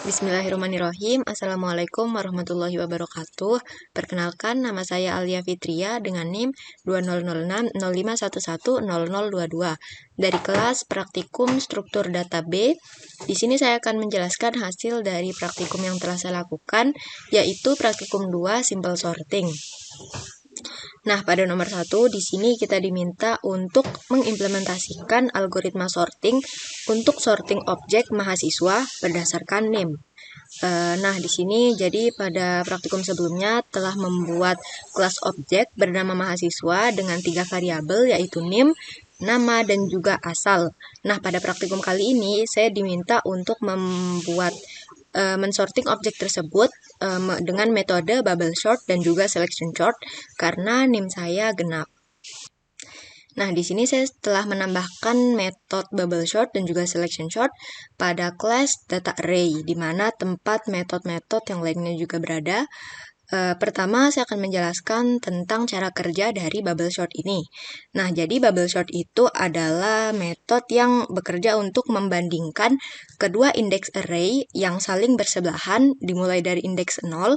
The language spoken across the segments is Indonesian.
Bismillahirrahmanirrahim. Assalamualaikum warahmatullahi wabarakatuh. Perkenalkan, nama saya Alia Fitria dengan NIM 200605110022 dari kelas Praktikum Struktur Data B. Di sini saya akan menjelaskan hasil dari praktikum yang telah saya lakukan, yaitu praktikum 2 Simple Sorting. Nah, pada nomor 1 di sini kita diminta untuk mengimplementasikan algoritma sorting untuk sorting objek mahasiswa berdasarkan NIM. Nah, di sini jadi pada praktikum sebelumnya telah membuat kelas objek bernama mahasiswa dengan 3 variabel yaitu NIM, nama, dan juga asal. Nah, pada praktikum kali ini saya diminta untuk membuat mensorting objek tersebut dengan metode bubble sort dan juga selection sort karena NIM saya genap. Nah, di sini saya telah menambahkan metode bubble sort dan juga selection sort pada kelas data array, di mana tempat metode-metode yang lainnya juga berada. Pertama, saya akan menjelaskan tentang cara kerja dari bubble sort ini. Nah, jadi bubble sort itu adalah metode yang bekerja untuk membandingkan kedua indeks array yang saling bersebelahan dimulai dari indeks 0.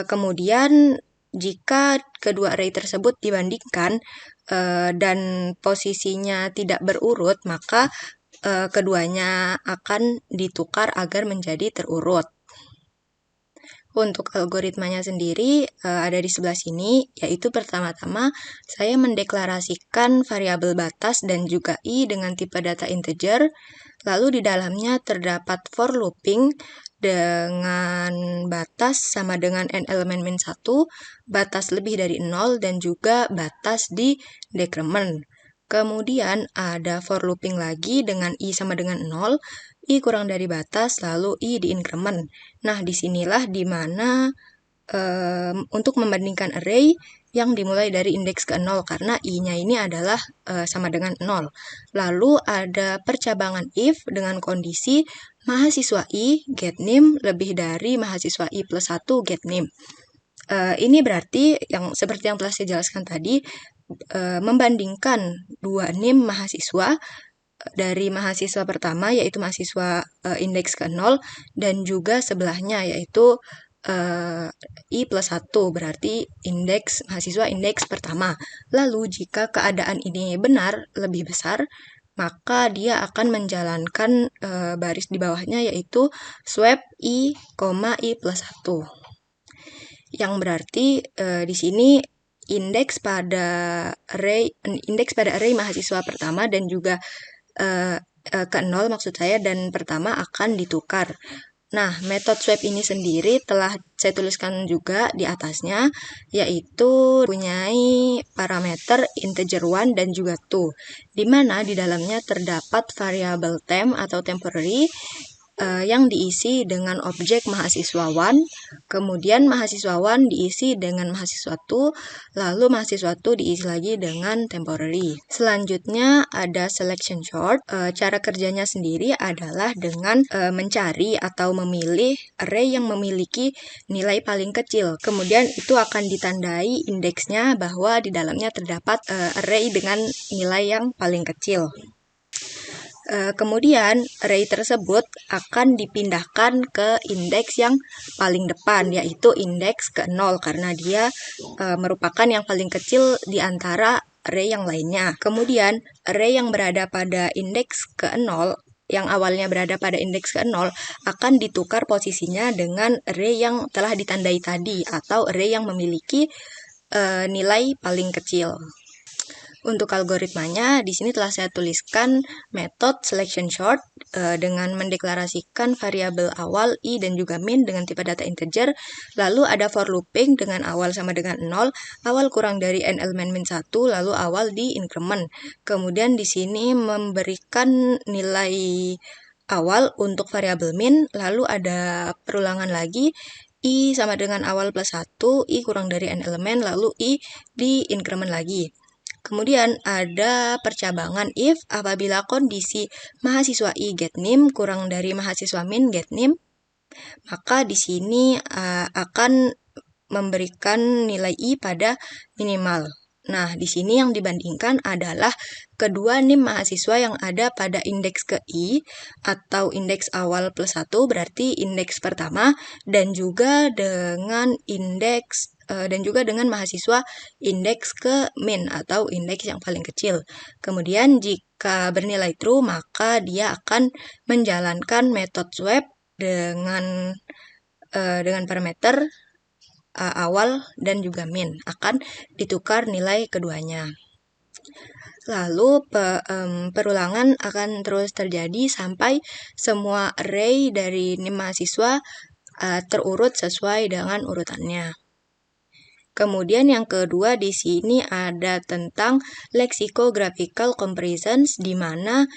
Kemudian, jika kedua array tersebut dibandingkan dan posisinya tidak berurut, maka keduanya akan ditukar agar menjadi terurut. Untuk algoritmanya sendiri ada di sebelah sini, yaitu pertama-tama saya mendeklarasikan variabel batas dan juga i dengan tipe data integer, lalu di dalamnya terdapat for looping dengan batas sama dengan n elemen min 1, batas lebih dari 0, dan juga batas di decrement. Kemudian ada for looping lagi dengan i sama dengan 0, i kurang dari batas, lalu i di increment. Nah, disinilah dimana untuk membandingkan array yang dimulai dari indeks ke 0, karena i-nya ini adalah sama dengan 0. Lalu ada percabangan if dengan kondisi mahasiswa i get NIM lebih dari mahasiswa i plus 1 get NIM. Ini berarti seperti yang telah saya jelaskan tadi, membandingkan dua NIM mahasiswa dari mahasiswa pertama yaitu mahasiswa indeks ke 0 dan juga sebelahnya yaitu i plus 1 berarti mahasiswa indeks pertama. Lalu jika keadaan ini benar lebih besar, maka dia akan menjalankan baris di bawahnya yaitu swap i, i plus 1. Yang berarti di sini indeks pada array mahasiswa pertama dan juga ke 0 maksud saya dan pertama akan ditukar. Nah, metode swap ini sendiri telah saya tuliskan juga di atasnya, yaitu mempunyai parameter integer 1 dan juga 2, di mana di dalamnya terdapat variabel temp atau temporary yang diisi dengan objek mahasiswa 1, kemudian mahasiswa 1 diisi dengan mahasiswa 2, lalu mahasiswa 2 diisi lagi dengan temporary. Selanjutnya ada selection sort. Cara kerjanya sendiri adalah dengan mencari atau memilih array yang memiliki nilai paling kecil. Kemudian itu akan ditandai indeksnya bahwa di dalamnya terdapat array dengan nilai yang paling kecil. Kemudian array tersebut akan dipindahkan ke indeks yang paling depan, yaitu indeks ke 0, karena dia merupakan yang paling kecil di antara array yang lainnya. Kemudian array yang berada pada indeks ke 0, yang awalnya berada pada indeks ke 0, akan ditukar posisinya dengan array yang telah ditandai tadi, atau array yang memiliki nilai paling kecil. Untuk algoritmanya, di sini telah saya tuliskan metode selection sort dengan mendeklarasikan variabel awal i dan juga min dengan tipe data integer. Lalu ada for looping dengan awal sama dengan 0, awal kurang dari n elemen min 1, lalu awal di increment. Kemudian di sini memberikan nilai awal untuk variabel min, lalu ada perulangan lagi, i sama dengan awal plus 1, i kurang dari n elemen, lalu i di increment lagi. Kemudian ada percabangan if apabila kondisi mahasiswa i get NIM kurang dari mahasiswa min get NIM, maka di sini akan memberikan nilai i pada minimal. Nah, di sini yang dibandingkan adalah kedua NIM mahasiswa yang ada pada indeks ke I atau indeks awal plus 1, berarti indeks pertama, dan juga dengan mahasiswa indeks ke min atau indeks yang paling kecil. Kemudian jika bernilai true, maka dia akan menjalankan metode swap dengan parameter awal dan juga min, akan ditukar nilai keduanya. Lalu perulangan akan terus terjadi sampai semua array dari NIM mahasiswa terurut sesuai dengan urutannya. Kemudian yang kedua di sini ada tentang lexicographical comparisons, di mana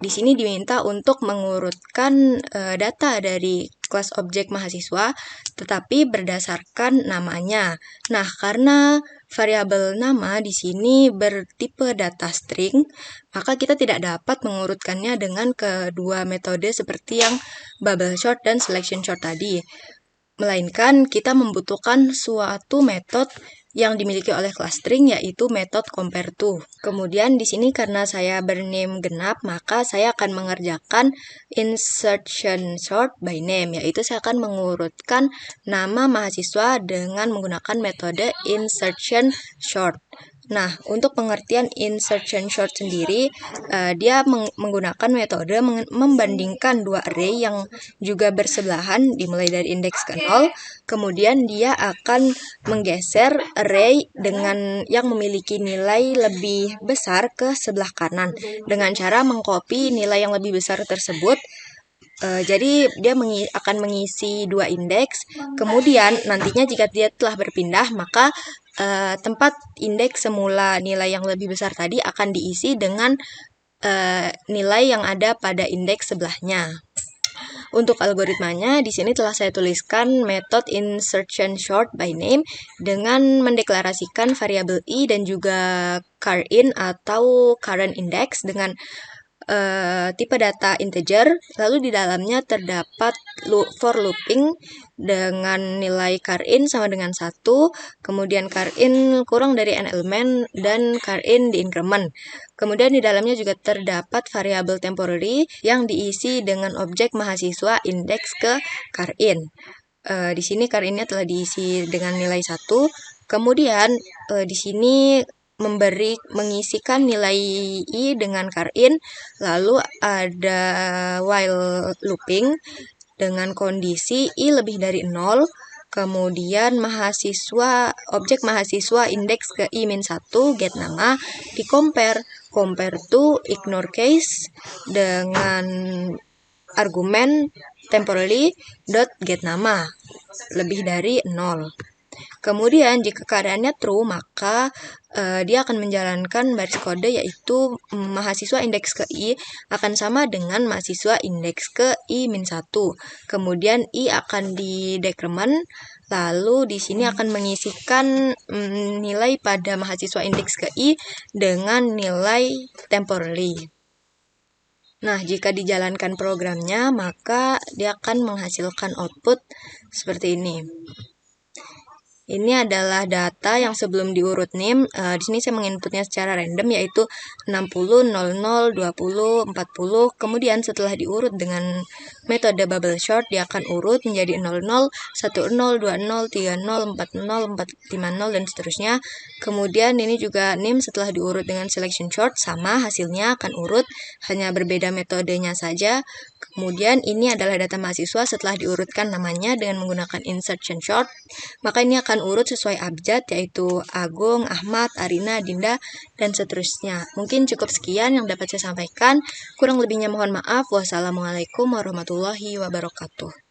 di sini diminta untuk mengurutkan data dari kelas objek mahasiswa, tetapi berdasarkan namanya. Nah, karena variabel nama di sini bertipe data string, maka kita tidak dapat mengurutkannya dengan kedua metode seperti yang bubble sort dan selection sort tadi. Melainkan kita membutuhkan suatu metode yang dimiliki oleh kelas string, yaitu metode compare to. Kemudian di sini karena saya bername genap, maka saya akan mengerjakan insertion sort by name, yaitu saya akan mengurutkan nama mahasiswa dengan menggunakan metode insertion sort. Nah, untuk pengertian insertion sort sendiri, dia menggunakan metode membandingkan dua array yang juga bersebelahan dimulai dari indeks ke 0, kemudian dia akan menggeser array dengan yang memiliki nilai lebih besar ke sebelah kanan dengan cara mengcopy nilai yang lebih besar tersebut. Jadi dia akan mengisi dua indeks, kemudian nantinya jika dia telah berpindah, maka tempat indeks semula nilai yang lebih besar tadi akan diisi dengan nilai yang ada pada indeks sebelahnya. Untuk algoritmanya, di sini telah saya tuliskan metode insertion sort by name dengan mendeklarasikan variabel i dan juga carin atau current index dengan tipe data integer, lalu di dalamnya terdapat for looping dengan nilai carin sama dengan 1, kemudian carin kurang dari n elemen, dan carin di increment. Kemudian di dalamnya juga terdapat variabel temporary yang diisi dengan objek mahasiswa indeks ke carin. Di sini carinnya telah diisi dengan nilai 1. Kemudian di sini mengisikan nilai i dengan carin, lalu ada while looping dengan kondisi i lebih dari 0, kemudian objek mahasiswa indeks ke i-1 get nama, di compare to ignore case dengan argumen temporary dot get nama lebih dari 0. Kemudian jika keadaannya true, maka dia akan menjalankan baris kode, yaitu mahasiswa indeks ke i akan sama dengan mahasiswa indeks ke i-1. Kemudian i akan di decrement, lalu di sini akan mengisikan nilai pada mahasiswa indeks ke i dengan nilai temporary. Nah, jika dijalankan programnya, maka dia akan menghasilkan output seperti ini. Ini adalah data yang sebelum diurut NIM. Di sini saya menginputnya secara random, yaitu 60, 00, 20, 40. Kemudian setelah diurut dengan metode bubble sort, dia akan urut menjadi 00, 10, 20, 30, 40, 450, dan seterusnya. Kemudian ini juga NIM setelah diurut dengan selection sort, sama hasilnya akan urut, hanya berbeda metodenya saja. Kemudian ini adalah data mahasiswa setelah diurutkan namanya dengan menggunakan insertion sort, maka ini akan urut sesuai abjad, yaitu Agung, Ahmad, Arina, Dinda, dan seterusnya. Mungkin cukup sekian yang dapat saya sampaikan. Kurang lebihnya mohon maaf. Wassalamualaikum warahmatullahi wabarakatuh.